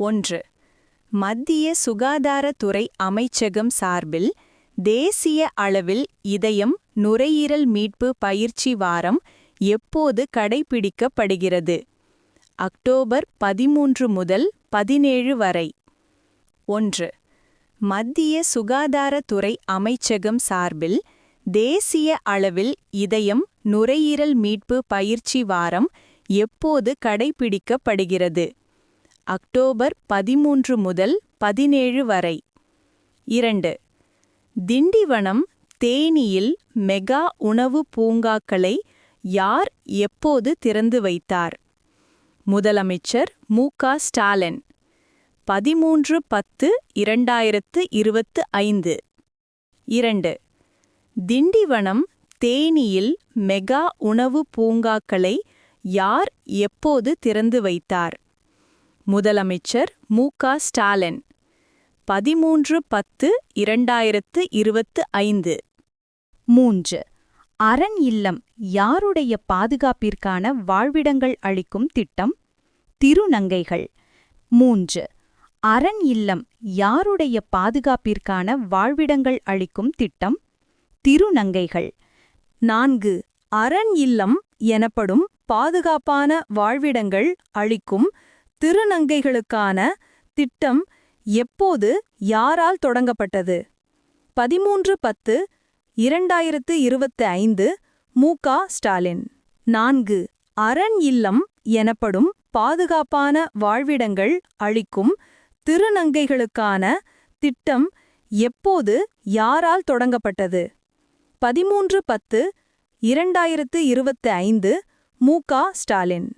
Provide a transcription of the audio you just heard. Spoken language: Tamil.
1. மத்திய சுகாதாரத்துறை அமைச்சகம் சார்பில் தேசிய அளவில் இதயம் நுரையீரல் மீட்பு பயிற்சி வாரம் எப்போது கடைபிடிக்கப்படுகிறது? அக்டோபர் 13 முதல் 17 வரை. 1. மத்திய சுகாதாரத்துறை அமைச்சகம் சார்பில் தேசிய அளவில் இதயம் நுரையீரல் மீட்பு பயிற்சி வாரம் எப்போது கடைபிடிக்கப்படுகிறது? அக்டோபர் 13 முதல் 17 வரை. 2. திண்டிவனம் தேனியில் மெகா உணவு பூங்காக்களை யார் எப்போது திறந்து வைத்தார்? முதலமைச்சர் மு.க. ஸ்டாலின். 13/10/2025. 2. திண்டிவனம் தேனியில் மெகா உணவு பூங்காக்களை யார் எப்போது திறந்து வைத்தார்? முதலமைச்சர் மு.க. ஸ்டாலின். 13/10/2025. 3. அரண் இல்லம் யாருடைய பாதுகாப்பிற்கான வாழ்விடங்கள் அளிக்கும் திட்டம்? திருநங்கைகள். 3. அரண் இல்லம் யாருடைய பாதுகாப்பிற்கான வாழ்விடங்கள் அளிக்கும் திட்டம்? திருநங்கைகள். 4. அரண் இல்லம் எனப்படும் பாதுகாப்பான வாழ்விடங்கள் அளிக்கும் திருநங்கைகளுக்கான திட்டம் எப்போது யாரால் தொடங்கப்பட்டது? 13/10/2025. மு.க. ஸ்டாலின். 4. அரண் இல்லம் எனப்படும் பாதுகாப்பான வாழ்விடங்கள் அளிக்கும் திருநங்கைகளுக்கான திட்டம் எப்போது யாரால் தொடங்கப்பட்டது? 13/10/2025. மு.க. ஸ்டாலின்.